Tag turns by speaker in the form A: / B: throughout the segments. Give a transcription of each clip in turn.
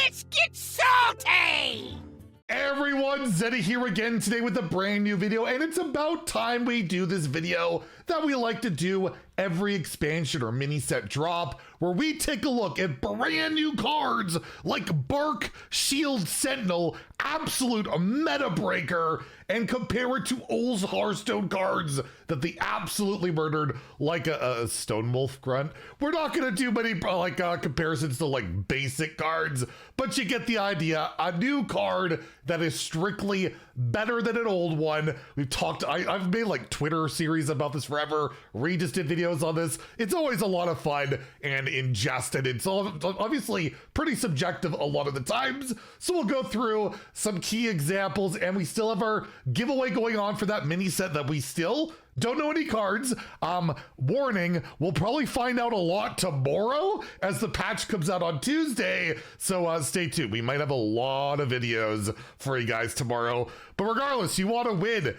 A: Let's get salty!
B: Everyone, Zeddy here again today with a brand new video, and it's about time we do this video that we like to do every expansion or mini set drop, where we take a look at brand new cards like Bark Shield Sentinel, absolute meta breaker, and compare it to old Hearthstone cards that they absolutely murdered, like a Stone Wolf Grunt. We're not gonna do many comparisons to like basic cards, but you get the idea. A new card that is strictly better than an old one. We've talked, I've made like Twitter series about this forever. Reed just did videos on this. It's always a lot of fun and ingested. It's obviously pretty subjective a lot of the times. So we'll go through some key examples, and we still have our giveaway going on for that mini set that we still don't know any cards. Warning, we'll probably find out a lot tomorrow as the patch comes out on Tuesday. So stay tuned. We might have a lot of videos for you guys tomorrow. But regardless, you want to win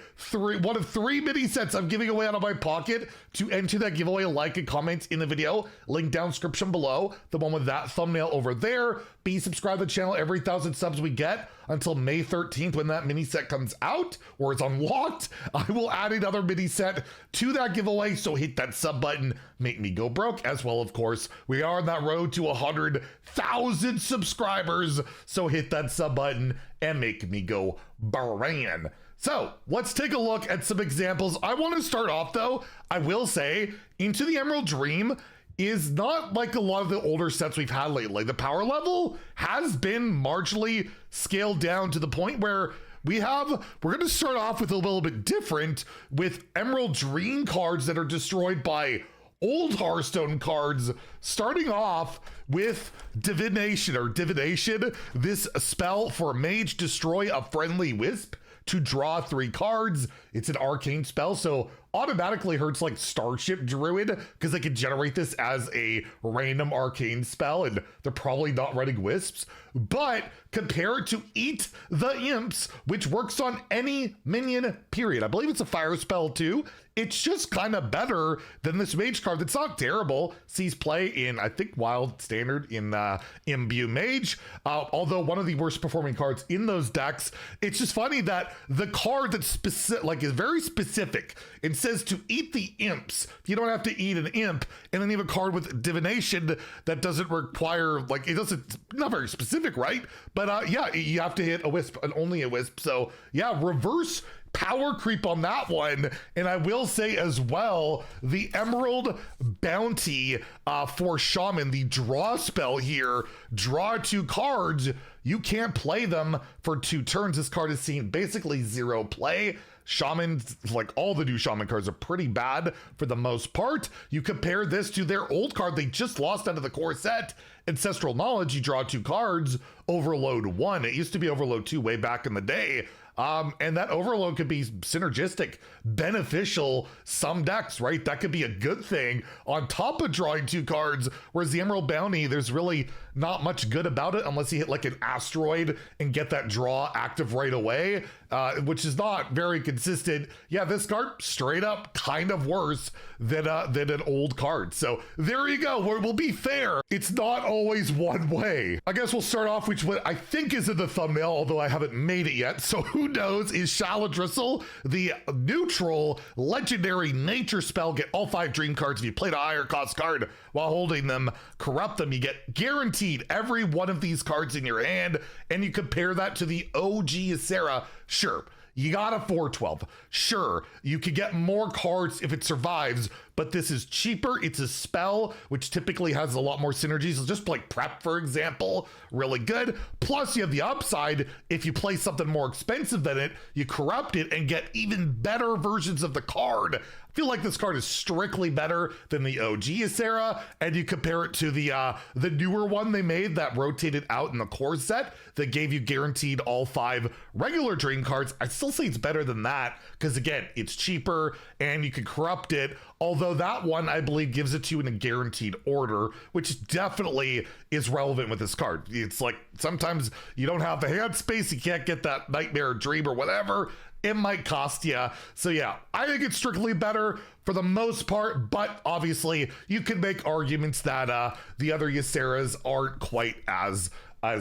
B: one of three mini sets I'm giving away out of my pocket. To enter that giveaway, like and comment in the video. Link down description below. The one with that thumbnail over there. Be subscribed to the channel every 1,000 subs we get until May 13th when that mini set comes out or it's unlocked. I will add another mini set to that giveaway, so hit that sub button, make me go broke. As well, of course, we are on that road to 100,000 subscribers, so hit that sub button and make me go brand. So let's take a look at some examples. I want to start off though, I will say, Into the Emerald Dream is not like a lot of the older sets we've had lately. The power level has been marginally scaled down to the point where we're going to start off with a little bit different with Emerald Dream cards that are destroyed by old Hearthstone cards, starting off with Divination. This spell for mage, destroy a friendly wisp to draw 3 cards. It's an arcane spell, so automatically hurts like Starship Druid because they can generate this as a random arcane spell, and they're probably not running wisps. But compare it to Eat the Imps, which works on any minion, period. I believe it's a fire spell too. It's just kind of better than this mage card. It's not terrible. Sees play in, I think, Wild Standard in Imbue Mage, although one of the worst performing cards in those decks. It's just funny that the card that's specific, like, is very specific. It says to eat the imps. You don't have to eat an imp. And then you have a card with Divination that doesn't require, like, it doesn't, not very specific, right? But yeah, you have to hit a wisp and only a wisp. So yeah, reverse power creep on that one. And I will say as well, the Emerald Bounty for Shaman, the draw spell here, draw 2 cards. You can't play them for 2 turns. This card has seen basically 0 play. Shaman, like all the new Shaman cards, are pretty bad for the most part. You compare this to their old card they just lost out of the core set, Ancestral Knowledge. You draw 2 cards, Overload 1. It used to be Overload 2 way back in the day. And that overload could be synergistic, beneficial, some decks, right? That could be a good thing on top of drawing 2 cards, whereas the Emerald Bounty, there's really not much good about it unless you hit like an asteroid and get that draw active right away, which is not very consistent. Yeah, this card straight up kind of worse than an old card. So there you go. We'll be fair. It's not always one way. I guess we'll start off with what I think is in the thumbnail, although I haven't made it yet. So who knows, is Shaladristle, the neutral legendary nature spell. Get all 5 dream cards. If you played a higher cost card while holding them, corrupt them, you get guaranteed every one of these cards in your hand. And you compare that to the OG Ysera. Sure, you got a 412. Sure, you could get more cards if it survives, but this is cheaper. It's a spell, which typically has a lot more synergies. So just like Prep, for example, really good. Plus, you have the upside. If you play something more expensive than it, you corrupt it and get even better versions of the card. I feel like this card is strictly better than the OG Ysera, and you compare it to the newer one they made that rotated out in the core set that gave you guaranteed all 5 regular dream cards. I still say it's better than that because, again, it's cheaper and you can corrupt it. Although that one, I believe, gives it to you in a guaranteed order, which definitely is relevant with this card. It's like sometimes you don't have the hand space, you can't get that Nightmare Dream or whatever. it might cost you. So yeah, I think it's strictly better for the most part, but obviously you can make arguments that the other Yseras aren't quite as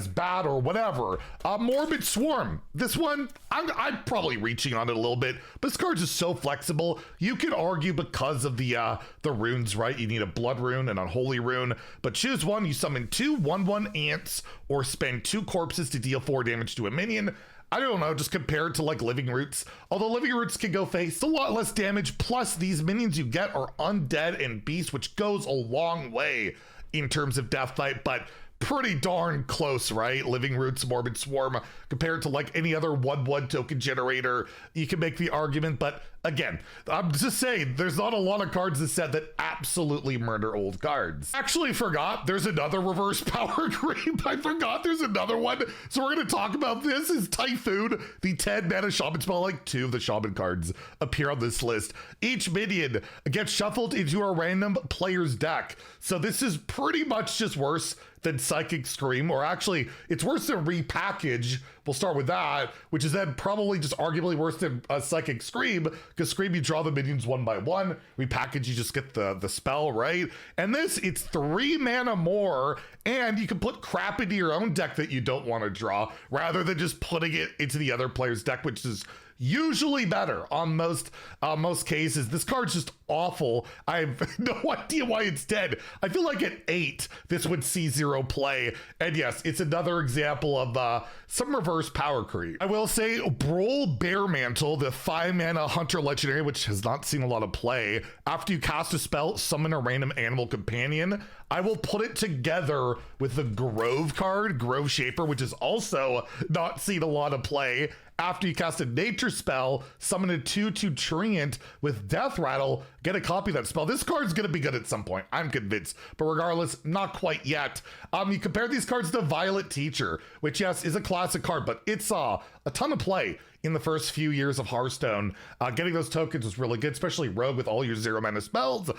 B: bad or whatever. Morbid Swarm. This one, I'm probably reaching on it a little bit, but this card's just so flexible. You could argue because of the runes, right? You need a blood rune and unholy rune, but choose one. You summon 2 1/1 ants or spend 2 corpses to deal 4 damage to a minion. I don't know, just compared to like Living Roots. Although Living Roots can go face, a lot less damage. Plus these minions you get are undead and beast, which goes a long way in terms of death fight, but pretty darn close, right? Living Roots, Morbid Swarm, compared to like any other 1/1 token generator. You can make the argument, but again, I'm just saying, there's not a lot of cards in this set that absolutely murder old cards. Actually forgot, there's another reverse power creep. I forgot there's another one. So we're gonna talk about this is Typhoon, the 10 mana shaman spell. Like 2 of the shaman cards appear on this list. Each minion gets shuffled into a random player's deck. So this is pretty much just worse than Psychic Scream, or actually it's worse than Repackage. We'll start with that, which is then probably just arguably worse than Psychic Scream, because Scream you draw the minions 1 by 1, Repackage you just get the spell, right? And this, it's 3 mana more, and you can put crap into your own deck that you don't want to draw, rather than just putting it into the other player's deck, which is usually better on most cases. This card's just awful. I have no idea why it's dead. I feel like at 8 this would see 0 play, and yes, it's another example of some reverse power creep. I will say Brawl Bear Mantle, the 5 mana hunter legendary, which has not seen a lot of play. After you cast a spell, summon a random animal companion. I will put it together with the Grove card, Grove Shaper, which is also not seen a lot of play. After you cast a nature spell, summon a 2/2 Treant with Death Rattle, get a copy of that spell. This card's gonna be good at some point, I'm convinced, but regardless, not quite yet. You compare these cards to Violet Teacher, which yes, is a classic card, but it saw a ton of play in the first few years of Hearthstone. Getting those tokens was really good, especially Rogue with all your 0 mana spells.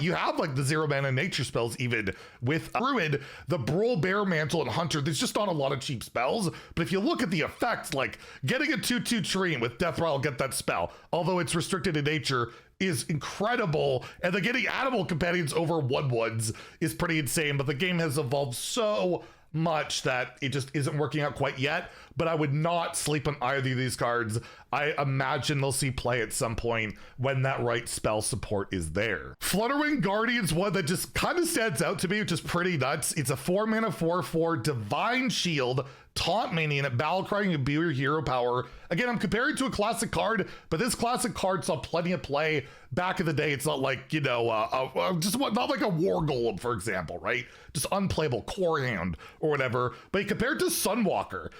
B: You have like the 0 mana nature spells even with Druid, the Brawl Bear Mantle and Hunter. There's just not a lot of cheap spells, but if you look at the effects, like getting a 2/2 Treant with Death Rattle, get that spell, although it's restricted in nature, is incredible, and then getting animal companions over 1/1s is pretty insane, but the game has evolved so much that it just isn't working out quite yet. But I would not sleep on either of these cards. I imagine they'll see play at some point when that right spell support is there. Fluttering Guardian's one that just kind of stands out to me, which is pretty nuts. It's a 4 mana 4/4 Divine Shield, taunt minion at battle cry and be your hero power. Again, I'm comparing to a classic card, but this classic card saw plenty of play back in the day. It's not like, you know, not like a War Golem, for example, right? Just unplayable Core Hand or whatever. But compared to Sunwalker,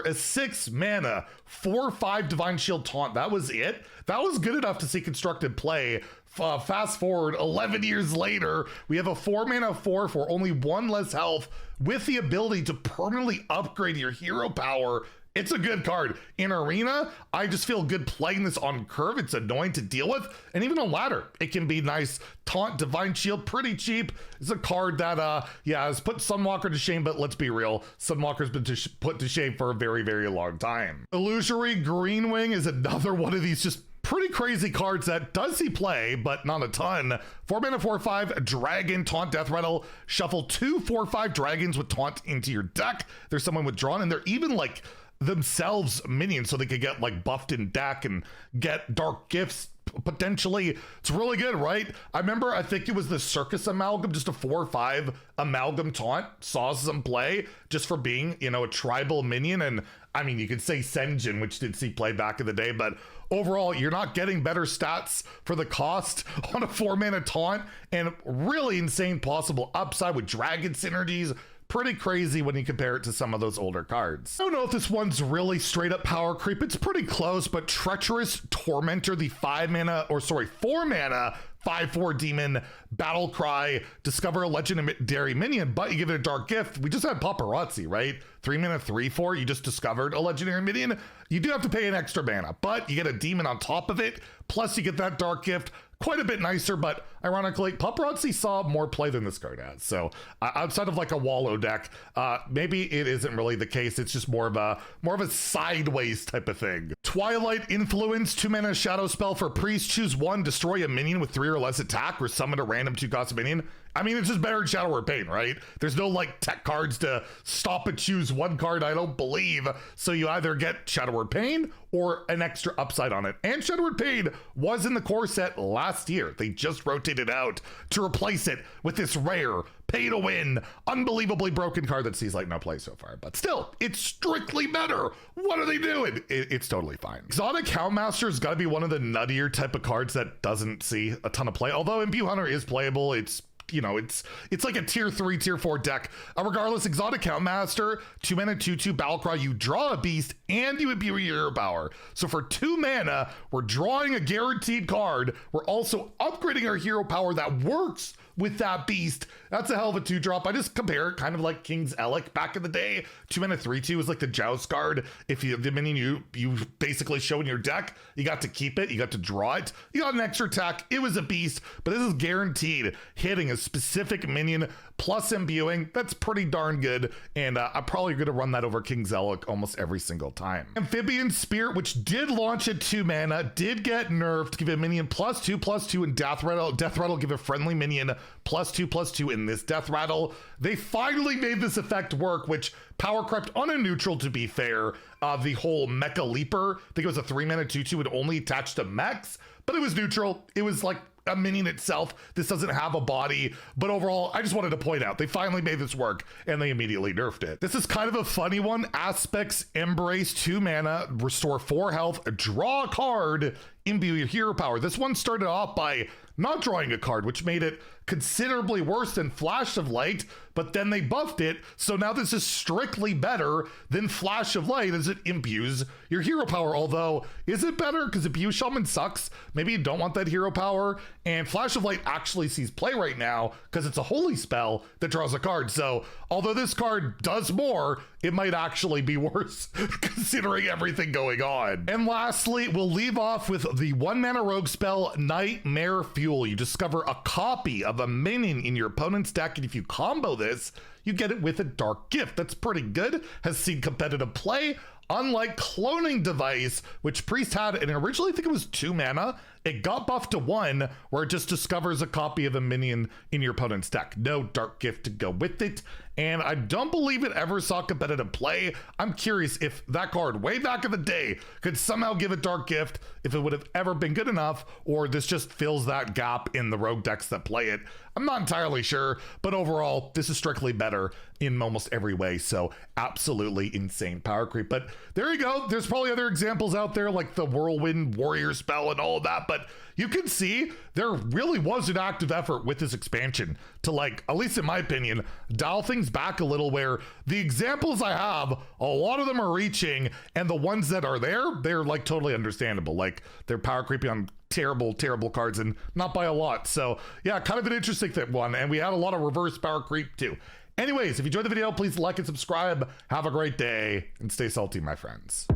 B: a 6 mana 4/5 Divine Shield taunt. That was it. That was good enough to see constructed play. Fast forward 11 years later, we have a 4 mana 4/4, only 1 less health, with the ability to permanently upgrade your hero power. It's a good card. In Arena, I just feel good playing this on curve. It's annoying to deal with. And even on ladder, it can be nice. Taunt, Divine Shield, pretty cheap. It's a card that, has put Sunwalker to shame, but let's be real. Sunwalker's been put to shame for a very, very long time. Illusory Greenwing is another one of these just pretty crazy cards that does see play, but not a ton. 4 mana 4/5 Dragon, taunt, Death Rattle, shuffle 2 4/5 dragons with taunt into your deck. There's someone withdrawn, and they're even like themselves minions, so they could get like buffed in deck and get dark gifts potentially. It's really good, right? I think it was the Circus Amalgam, just a 4/5 Amalgam taunt, saw some play just for being, you know, a tribal minion. And I mean, you could say Senjin, which did see play back in the day, but overall, you're not getting better stats for the cost on a 4 mana taunt, and really insane possible upside with dragon synergies. Pretty crazy when you compare it to some of those older cards. I don't know if this one's really straight up power creep. It's pretty close, but Treacherous Tormentor, the 4 mana 5/4 demon, battle cry, discover a legendary minion, but you give it a dark gift. We just had Paparazzi, right? 3 mana 3/4, you just discovered a legendary minion. You do have to pay an extra mana, but you get a demon on top of it, plus you get that dark gift. Quite a bit nicer, but ironically, Paparazzi saw more play than this card has. So outside of like a Wallow deck, maybe it isn't really the case. It's just more of a sideways type of thing. Twilight Influence, 2-mana shadow spell for priest. Choose one, destroy a minion with 3 or less attack, or summon a random 2-cost minion. I mean, it's just better than Shadow Word Pain, right? There's no like tech cards to stop and choose one card, I don't believe. So you either get Shadow Word Pain or an extra upside on it. And Shadow Word Pain was in the core set last year. They just rotated out to replace it with this rare, pay to win, unbelievably broken card that sees like no play so far. But still, it's strictly better. What are they doing? It's totally fine. Exotic Houndmaster's got to be one of the nuttier type of cards that doesn't see a ton of play. Although Imbue Hunter is playable, it's like a tier 3, tier 4 deck. Regardless, Exotic Houndmaster, 2-mana, 2/2 Battlecry, you draw a beast and you imbue your hero power. So for 2 mana, we're drawing a guaranteed card. We're also upgrading our hero power that works with that beast. That's a hell of a 2-drop. I just compare it kind of like King's Elec back in the day. 2-mana, 3/2 was like the Joust card. If you the minion you basically show in your deck, you got to keep it, you got to draw it, you got an extra attack, it was a beast, but this is guaranteed hitting a specific minion plus imbuing. That's pretty darn good, and I'm probably going to run that over King's Elec almost every single time. Amphibian Spirit, which did launch at 2 mana, did get nerfed to give a minion +2/+2 in Death Rattle. Death Rattle give a friendly minion +2/+2 in this Death Rattle. They finally made this effect work, which power crept on a neutral, to be fair. The whole Mecha Leaper, I think it was a 3-mana 2/2, would only attach to mechs, but it was neutral. It was like a minion itself. This doesn't have a body, but overall, I just wanted to point out they finally made this work and they immediately nerfed it. This is kind of a funny one. Aspect's Embrace, 2 mana, restore 4 health, draw a card, imbue your hero power. This one started off by not drawing a card, which made it considerably worse than Flash of Light, but then they buffed it, so now this is strictly better than Flash of Light as it imbues your hero power. Although, is it better? Because Imbue Shaman sucks. Maybe you don't want that hero power, and Flash of Light actually sees play right now because it's a holy spell that draws a card. So, although this card does more, it might actually be worse considering everything going on. And lastly, we'll leave off with the 1-mana rogue spell, Nightmare Fuel. You discover a copy of a minion in your opponent's deck, and if you combo this, you get it with a Dark Gift. That's pretty good. Has seen competitive play. Unlike Cloning Device, which Priest had, and originally I think it was 2 mana, it got buffed to 1, where it just discovers a copy of a minion in your opponent's deck. No Dark Gift to go with it, and I don't believe it ever saw competitive play. I'm curious if that card, way back in the day, could somehow give a Dark Gift, if it would have ever been good enough, or this just fills that gap in the rogue decks that play it. I'm not entirely sure, but overall, this is strictly better in almost every way, so absolutely insane power creep. But there you go. There's probably other examples out there, like the Whirlwind Warrior spell and all of that, but you can see there really was an active effort with this expansion to, like, at least in my opinion, dial things back a little, where the examples I have, a lot of them are reaching, and the ones that are there, they're like totally understandable. Like, they're power creeping on terrible cards, and not by a lot. So yeah, kind of an interesting one, and we had a lot of reverse power creep too. Anyways, if you enjoyed the video, please like and subscribe. Have a great day and stay salty, my friends.